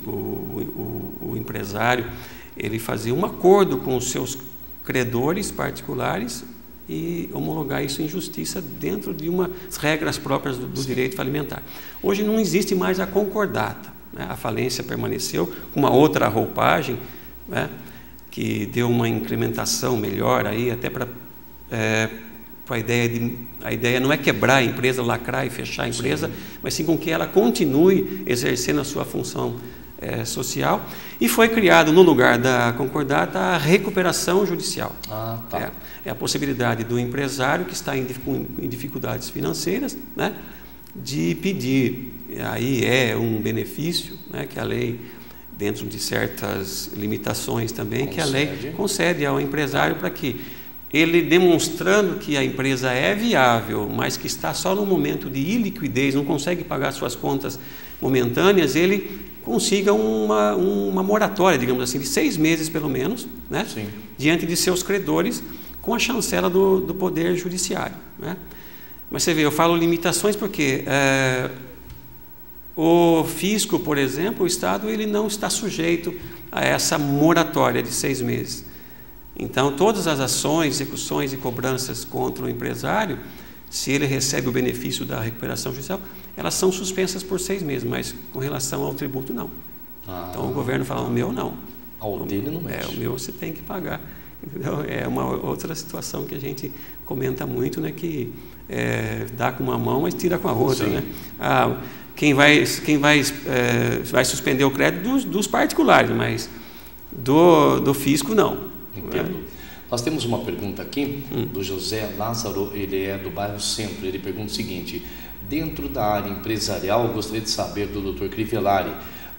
o empresário ele fazer um acordo com os seus credores particulares e homologar isso em justiça dentro de umas regras próprias do direito falimentar. Hoje não existe mais a concordata, né? A falência permaneceu com uma outra roupagem, né? Que deu uma incrementação melhor aí até para a ideia não é quebrar a empresa, lacrar e fechar a empresa, mas sim com que ela continue exercendo a sua função social, e foi criado no lugar da concordata a recuperação judicial. É a possibilidade do empresário que está em dificuldades financeiras, né, de pedir, aí é um benefício, né, que a lei, dentro de certas limitações também, que a lei concede ao empresário para que ele, demonstrando que a empresa é viável, mas que está só no momento de iliquidez, não consegue pagar suas contas momentâneas, ele consiga uma moratória, digamos assim, de 6 meses pelo menos, né? Diante de seus credores, com a chancela do Poder Judiciário, né? Mas você vê, eu falo limitações porque o fisco, por exemplo, o Estado, ele não está sujeito a essa moratória de 6 meses. Então, todas as ações, execuções e cobranças contra o empresário, se ele recebe o benefício da recuperação judicial, elas são suspensas por 6 meses, mas com relação ao tributo, não. Então, o governo fala, o meu não. O dele não mexe. O meu você tem que pagar. Então, é uma outra situação que a gente comenta muito, né, que dá com uma mão, mas tira com a outra. Né? Quem vai suspender o crédito dos particulares, mas do fisco, não. Entendo. Nós temos uma pergunta aqui do José Lázaro, ele é do bairro Centro. Ele pergunta o seguinte: dentro da área empresarial, eu gostaria de saber do Dr. Crivellari,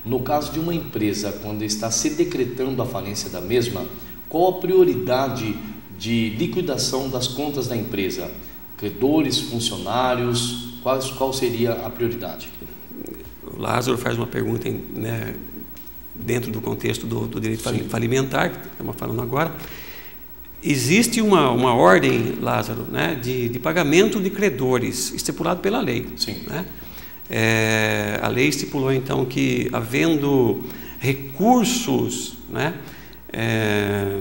no caso de uma empresa, quando está se decretando a falência da mesma, qual a prioridade de liquidação das contas da empresa? Credores, funcionários, qual seria a prioridade? O Lázaro faz uma pergunta, né, dentro do contexto do direito falimentar, que estamos falando agora. Existe uma ordem, Lázaro, né, de pagamento de credores, estipulado pela lei. Né? A lei estipulou, então, que, havendo recursos, né,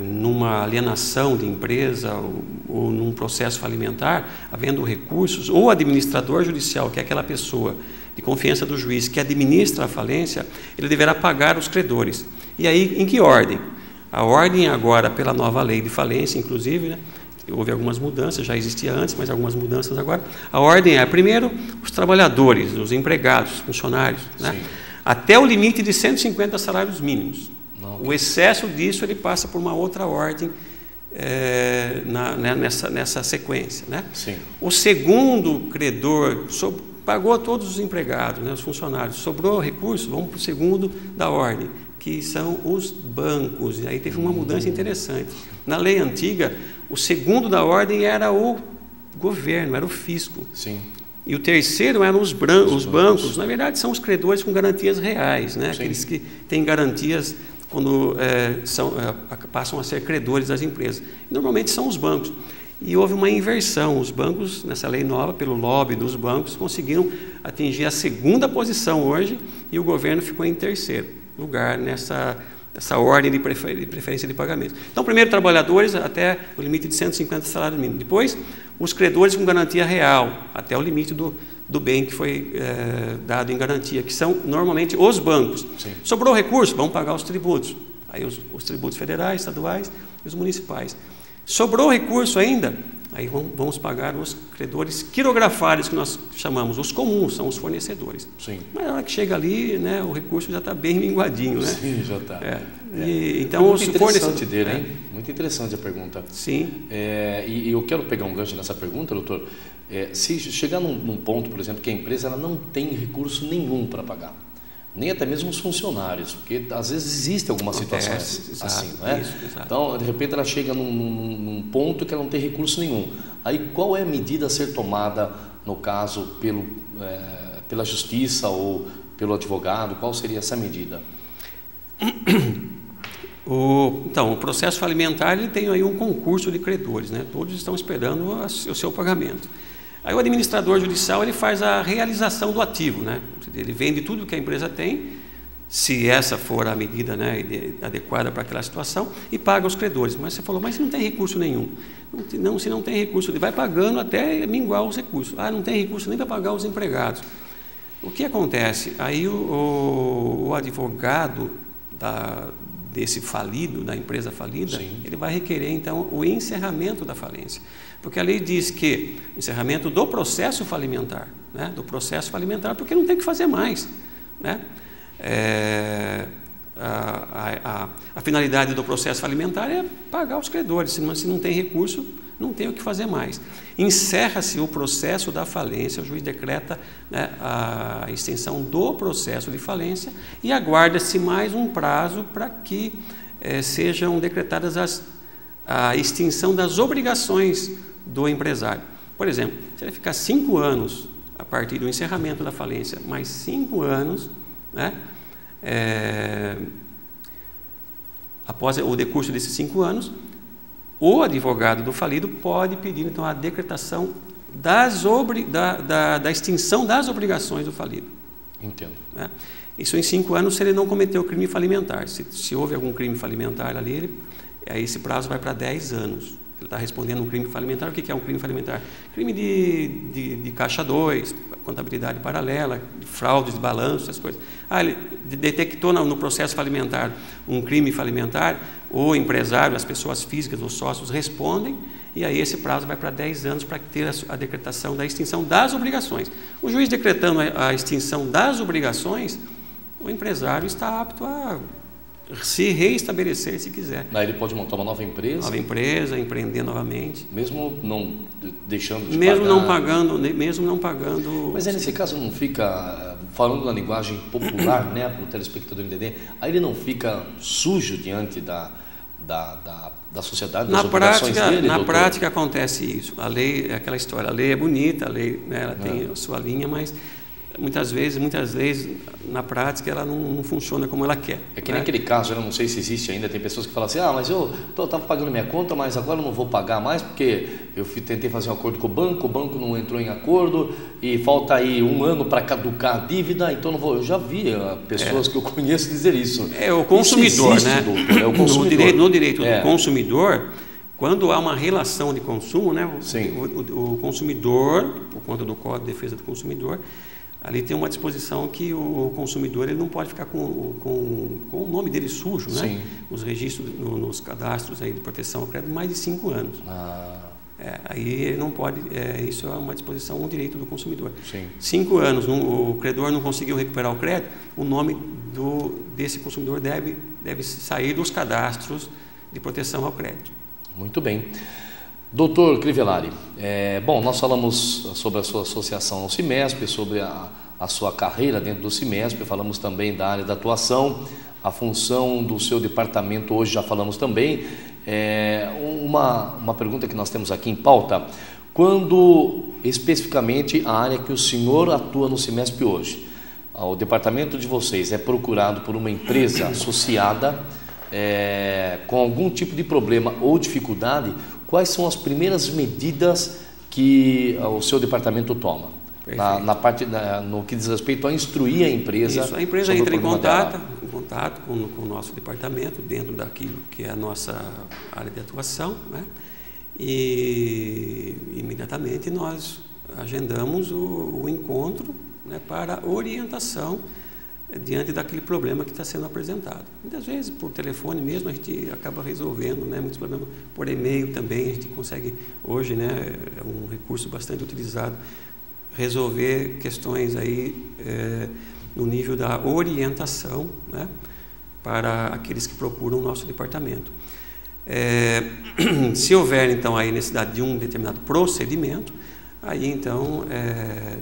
numa alienação de empresa ou num processo falimentar, havendo recursos, ou o administrador judicial, que é aquela pessoa de confiança do juiz que administra a falência, ele deverá pagar os credores. E aí, em que ordem? A ordem agora, pela nova lei de falência, inclusive, né, houve algumas mudanças, já existia antes, mas algumas mudanças agora. A ordem é, primeiro, os trabalhadores, os empregados, os funcionários, né, até o limite de 150 salários mínimos. O excesso disso, ele passa por uma outra ordem nessa sequência. Né? O segundo credor pagou todos os empregados, né, os funcionários, sobrou recurso, vamos para o segundo da ordem, que são os bancos. E aí teve uma mudança interessante. Na lei antiga, o segundo da ordem era o governo, era o fisco. E o terceiro eram os bancos. Na verdade, são os credores com garantias reais, né? Aqueles que têm garantias quando passam a ser credores das empresas. E normalmente são os bancos. E houve uma inversão. Os bancos, nessa lei nova, pelo lobby dos bancos, conseguiram atingir a segunda posição hoje, e o governo ficou em terceiro lugar nessa ordem de preferência de pagamento. Então, primeiro, trabalhadores até o limite de 150 salários mínimos. Depois, os credores com garantia real, até o limite do bem que foi dado em garantia, que são normalmente os bancos. Sobrou recurso, vamos pagar os tributos. Aí os tributos federais, estaduais e os municipais. Sobrou recurso ainda, aí vamos pagar os credores quirografários, que nós chamamos, os comuns, são os fornecedores. Mas na hora que chega ali, né, o recurso já está bem minguadinho. Né? Já está. Então, muito interessante dele, hein? Muito interessante a pergunta. E eu quero pegar um gancho nessa pergunta, doutor. Se chegar num ponto, por exemplo, que a empresa ela não tem recurso nenhum para pagar, nem até mesmo os funcionários, porque às vezes existe algumas situações assim, não é? Então, de repente, ela chega num ponto que ela não tem recurso nenhum. Aí, qual é a medida a ser tomada, no caso, pela justiça ou pelo advogado? Qual seria essa medida? Então, o processo falimentar, ele tem aí um concurso de credores, né? Todos estão esperando o seu pagamento. Aí o administrador judicial ele faz a realização do ativo, né? Ele vende tudo que a empresa tem, se essa for a medida, né, adequada para aquela situação, e paga os credores. Mas você falou, mas se não tem recurso nenhum. Não, se não tem recurso, ele vai pagando até minguar os recursos. Ah, não tem recurso nem para pagar os empregados. O que acontece? Aí o advogado desse falido, da empresa falida, sim, ele vai requerer então o encerramento da falência. Porque a lei diz que o encerramento do processo falimentar, né, porque não tem o que fazer mais, né? A finalidade do processo falimentar é pagar os credores, se não tem recurso, não tem o que fazer mais. Encerra-se o processo da falência, o juiz decreta, né, a extensão do processo de falência e aguarda-se mais um prazo para que sejam decretadas a extinção das obrigações do empresário. Por exemplo, se ele ficar 5 anos a partir do encerramento da falência, mais 5 anos, né, após o decurso desses 5 anos, o advogado do falido pode pedir então a decretação da extinção das obrigações do falido. Entendo. Né? Isso em 5 anos se ele não cometeu crime falimentar. Se houve algum crime falimentar ali, aí esse prazo vai para 10 anos. Ele está respondendo um crime falimentar. O que é um crime falimentar? Crime de caixa 2, contabilidade paralela, fraudes de balanço, essas coisas. Ele detectou no processo falimentar um crime falimentar, o empresário, as pessoas físicas, os sócios respondem, e aí esse prazo vai para 10 anos para ter a decretação da extinção das obrigações. O juiz decretando a extinção das obrigações, o empresário está apto a se reestabelecer se quiser. Aí ele pode montar uma nova empresa? Nova empresa, empreender novamente. Mesmo não deixando de mesmo pagar? Mesmo não pagando... Mas aí nesse caso não fica, falando na linguagem popular, né, para o telespectador entender, aí ele não fica sujo diante da sociedade, das obrigações dele, na doutor? prática acontece isso. A lei é aquela história, a lei é bonita, a lei, né, ela tem a sua linha, mas muitas vezes, na prática, ela não funciona como ela quer. É que nem aquele caso, eu não sei se existe ainda, tem pessoas que falam assim, mas eu estava pagando minha conta, mas agora eu não vou pagar mais porque eu tentei fazer um acordo com o banco não entrou em acordo e falta aí 1 ano para caducar a dívida, então não vou. Eu já vi pessoas que eu conheço dizer isso. É o consumidor, existe, né? Doutor, é o consumidor. No direito do consumidor, quando há uma relação de consumo, né? O consumidor, por conta do Código de Defesa do Consumidor, ali tem uma disposição que o consumidor ele não pode ficar com o nome dele sujo, né? Nos registros, nos cadastros aí de proteção ao crédito, mais de 5 anos. Aí ele não pode, isso é uma disposição, um direito do consumidor. 5 anos, o credor não conseguiu recuperar o crédito, o nome desse consumidor deve sair dos cadastros de proteção ao crédito. Muito bem. Doutor Crivellari, bom, nós falamos sobre a sua associação ao CIMESP, sobre a sua carreira dentro do CIMESP, falamos também da área da atuação, a função do seu departamento hoje já falamos também. Uma pergunta que nós temos aqui em pauta, quando especificamente a área que o senhor atua no CIMESP hoje, o departamento de vocês é procurado por uma empresa associada com algum tipo de problema ou dificuldade, quais são as primeiras medidas que o seu departamento toma? Na parte, no que diz respeito a instruir a empresa. Isso, a empresa entra em contato com o nosso departamento, dentro daquilo que é a nossa área de atuação, né? E imediatamente nós agendamos o encontro, né, para orientação diante daquele problema que está sendo apresentado. Muitas vezes por telefone mesmo a gente acaba resolvendo, né, muitos problemas por e-mail também, a gente consegue hoje, né, é um recurso bastante utilizado, resolver questões aí no nível da orientação, né, para aqueles que procuram o nosso departamento. Se houver então aí necessidade de um determinado procedimento, aí então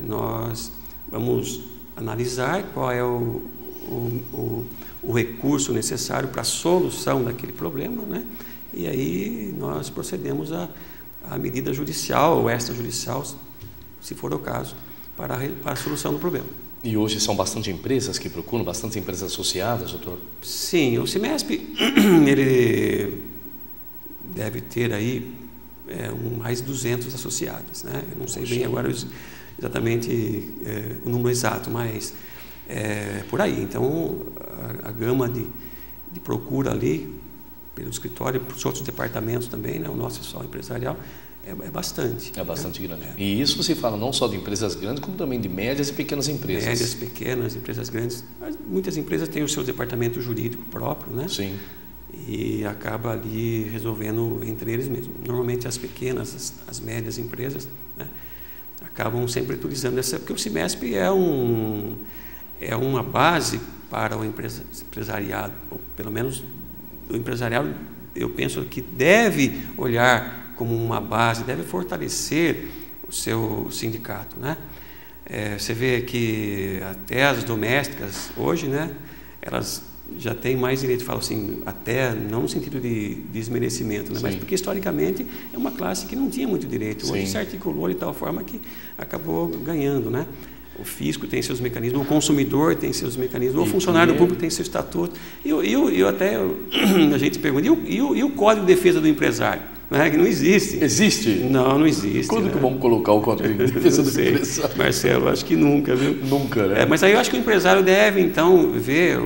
nós vamos analisar qual é o recurso necessário para a solução daquele problema, né? E aí nós procedemos à medida judicial ou extrajudicial, se for o caso, para a solução do problema. E hoje são bastante empresas que procuram, bastante empresas associadas, doutor? Sim, o CIMESP ele deve ter aí mais de 200 associados, né? Eu não sei bem agora exatamente o número exato, mas por aí. Então, a gama de procura ali, pelo escritório, para os outros departamentos também, né? O nosso pessoal empresarial, é bastante. É bastante grande. E isso se fala não só de empresas grandes, como também de médias e pequenas empresas. Médias, pequenas, empresas grandes. Muitas empresas têm o seu departamento jurídico próprio, né? Sim. E acaba ali resolvendo entre eles mesmo. Normalmente as pequenas, as médias empresas, né, acabam sempre utilizando essa, porque o CIMESP é uma base para o empresariado, ou pelo menos o empresariado, eu penso que deve olhar como uma base, deve fortalecer o seu sindicato, né? Você vê que até as domésticas hoje, né, elas já têm mais direito, falo assim, até não no sentido de desmerecimento, né, mas porque historicamente é uma classe que não tinha muito direito. Hoje se articulou de tal forma que acabou ganhando, né? O fisco tem seus mecanismos, o consumidor tem seus mecanismos, o funcionário público tem seu estatuto. A gente pergunta, e o Código de Defesa do Empresário? Né? Que não existe. Existe? Não existe. Quando que vamos colocar o Código de Defesa do Empresário? Marcelo, acho que nunca, viu? Nunca, né? Mas aí eu acho que o empresário deve, então, ver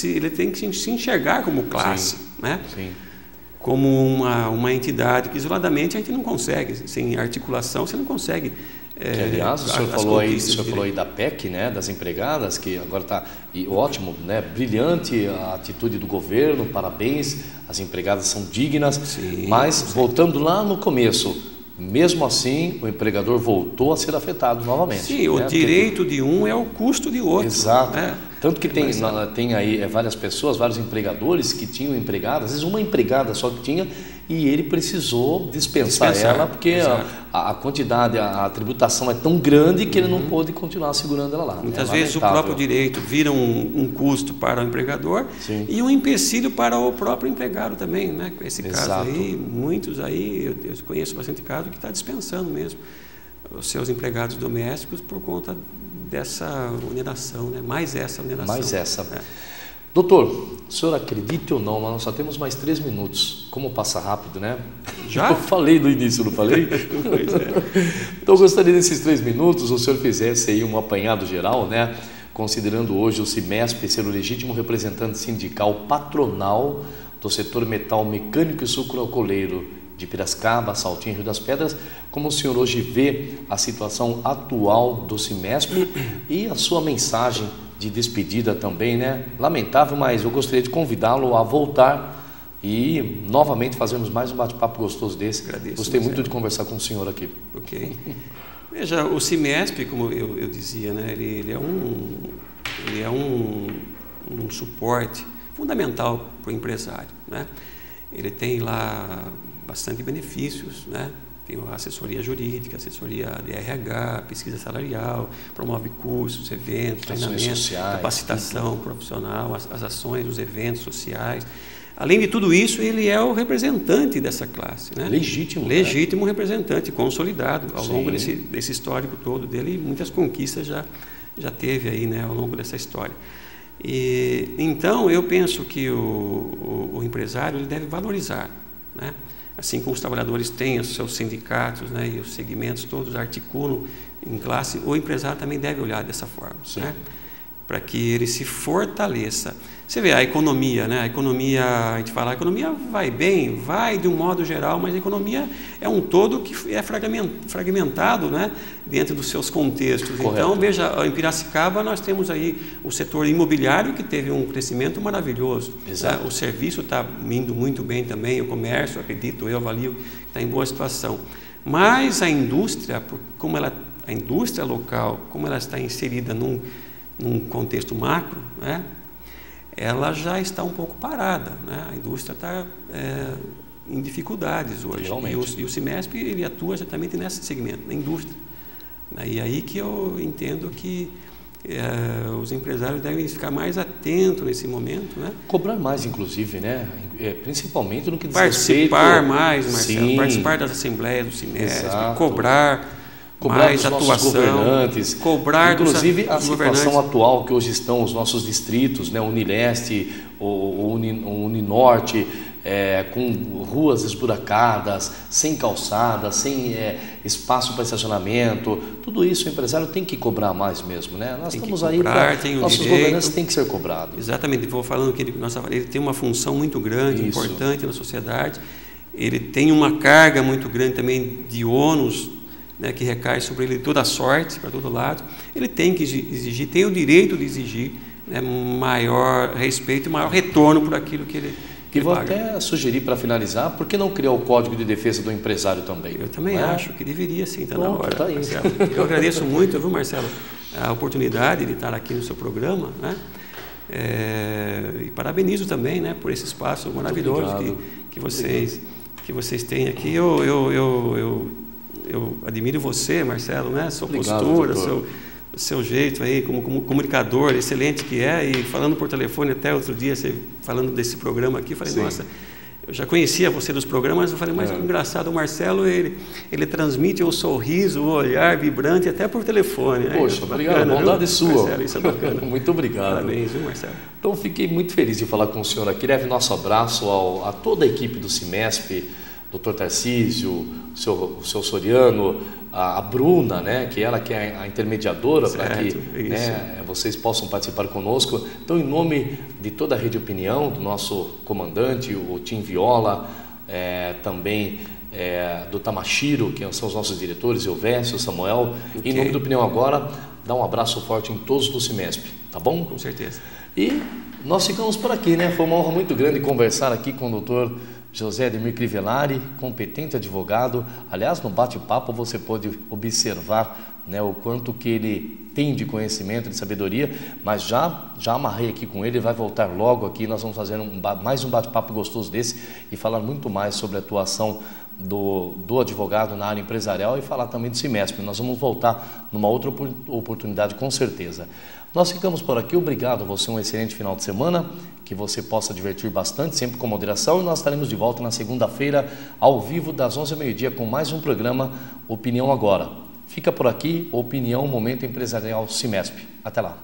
ele tem que se enxergar como classe, né? Sim. Como uma entidade que isoladamente a gente não consegue, sem articulação você não consegue. Aliás, o senhor falou aí da PEC, né, das empregadas, que agora está ótimo, né, brilhante a atitude do governo, parabéns, as empregadas são dignas, mas voltando lá no começo, mesmo assim o empregador voltou a ser afetado novamente. Sim, o direito de um é o custo de outro. Exato. Né? Tanto que tem aí várias pessoas, vários empregadores que tinham empregadas, às vezes uma empregada só que tinha, e ele precisou dispensar ela, porque a quantidade, a tributação é tão grande que ele não pôde continuar segurando ela lá. Muitas vezes o próprio direito vira um custo para o empregador e um empecilho para o próprio empregado também, né? Esse caso aí, muitos aí, eu conheço bastante casos que está dispensando mesmo os seus empregados domésticos por conta dessa oneração, né? Mais essa oneração. Mais essa. Doutor, o senhor acredite ou não, mas nós só temos mais 3 minutos. Como passa rápido, né? Já? Eu falei no início, não falei? Pois é. Então eu gostaria desses 3 minutos, o senhor fizesse aí um apanhado geral, né? Considerando hoje o CIMESP ser o legítimo representante sindical patronal do setor metal mecânico e sucroalcooleiro de Piracicaba, Saltinho e Rio das Pedras, como o senhor hoje vê a situação atual do CIMESP e a sua mensagem de despedida também, né? Lamentável, mas eu gostaria de convidá-lo a voltar e novamente fazermos mais um bate-papo gostoso desse. Agradeço. Gostei muito de conversar com o senhor aqui. Ok. Veja, o CIMESP, como eu dizia, né? Ele é um suporte fundamental para o empresário, né? Ele tem lá bastante benefícios, né? Tem a assessoria jurídica, assessoria de RH, pesquisa salarial, promove cursos, eventos, treinamentos, capacitação profissional, as ações, os eventos sociais. Além de tudo isso, ele é o representante dessa classe, né? Legítimo representante, consolidado ao longo desse histórico todo dele, muitas conquistas já teve aí, né, ao longo dessa história. Então, eu penso que o empresário ele deve valorizar, né? Assim como os trabalhadores têm os seus sindicatos, né, e os segmentos todos articulam em classe, o empresário também deve olhar dessa forma, né, para que ele se fortaleça. Você vê a economia, né? A gente fala, a economia vai bem, vai de um modo geral, mas a economia é um todo que é fragmentado, né, dentro dos seus contextos. Correto. Então, veja, em Piracicaba nós temos aí o setor imobiliário que teve um crescimento maravilhoso. Exato. O serviço está indo muito bem também, o comércio, acredito, eu avalio, está em boa situação. Mas a indústria, a indústria local, como ela está inserida num contexto macro, né, ela já está um pouco parada, né? A indústria está em dificuldades hoje. E o CIMESP ele atua exatamente nesse segmento, na indústria. E aí que eu entendo que os empresários devem ficar mais atentos nesse momento, né? Cobrar mais, inclusive, né? Principalmente no que diz participar mais, Marcelo, participar das assembleias do CIMESP, cobrar mais dos nossos governantes, cobrar inclusive a situação atual que hoje estão os nossos distritos, né, Unileste, o Uninorte, com ruas esburacadas, sem calçadas, sem espaço para estacionamento. Tudo isso o empresário tem que cobrar mais mesmo, né? Nós estamos aí para nossos governantes têm que ser cobrados. Exatamente, vou falando que ele tem uma função muito grande, importante na sociedade. Ele tem uma carga muito grande também de ônus, né, que recai sobre ele toda a sorte, para todo lado. Ele tem que exigir, tem o direito de exigir, né, maior respeito e maior retorno por aquilo que ele E vou até sugerir, para finalizar, por que não criar o Código de Defesa do Empresário também? Eu também acho que deveria sim, está na Pronto, hora, tá aí. Marcelo. Eu agradeço muito, viu, Marcelo, a oportunidade de estar aqui no seu programa, né? E parabenizo também, né, por esse espaço maravilhoso que vocês têm aqui. Eu admiro você, Marcelo, né? Sua postura, seu jeito aí como comunicador excelente que é, e falando por telefone até outro dia, você falando desse programa aqui, eu falei, nossa, eu já conhecia você dos programas, eu falei, mas engraçado, o Marcelo, ele transmite o sorriso, o olhar vibrante até por telefone. Poxa, obrigado, bondade sua. Marcelo, isso é bacana. Muito obrigado. Parabéns, viu, Marcelo? Então, fiquei muito feliz de falar com o senhor aqui. Leve nosso abraço a toda a equipe do CIMESP, Dr. Tarcísio, o seu Soriano, a Bruna, né, que ela que é a intermediadora para que vocês possam participar conosco. Então, em nome de toda a Rede Opinião, do nosso comandante, o Tim Viola, também do Tamashiro, que são os nossos diretores, Elvésio, Samuel, em nome do Opinião Agora, dá um abraço forte em todos do CIMESP, tá bom? Com certeza. E nós ficamos por aqui, né? Foi uma honra muito grande conversar aqui com o Dr. José Ademir Crivellari, competente advogado. Aliás, no bate-papo você pode observar, né, o quanto que ele tem de conhecimento, de sabedoria, mas já amarrei aqui com ele, vai voltar logo aqui, nós vamos fazer mais um bate-papo gostoso desse e falar muito mais sobre a atuação do advogado na área empresarial e falar também do CIMESP. Nós vamos voltar numa outra oportunidade, com certeza. Nós ficamos por aqui, obrigado a você, um excelente final de semana, que você possa divertir bastante, sempre com moderação, e nós estaremos de volta na segunda-feira, ao vivo, das 11 ao meio-dia, com mais um programa Opinião Agora. Fica por aqui, Opinião Momento Empresarial CIMESP. Até lá.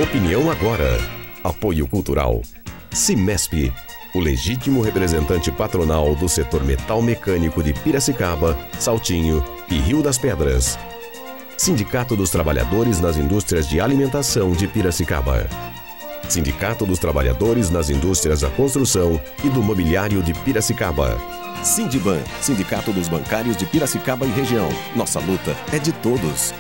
Opinião Agora. Apoio Cultural. CIMESP, o legítimo representante patronal do setor metal mecânico de Piracicaba, Saltinho e Rio das Pedras. Sindicato dos Trabalhadores nas Indústrias de Alimentação de Piracicaba. Sindicato dos Trabalhadores nas Indústrias da Construção e do Mobiliário de Piracicaba. Sindiban, Sindicato dos Bancários de Piracicaba e Região. Nossa luta é de todos.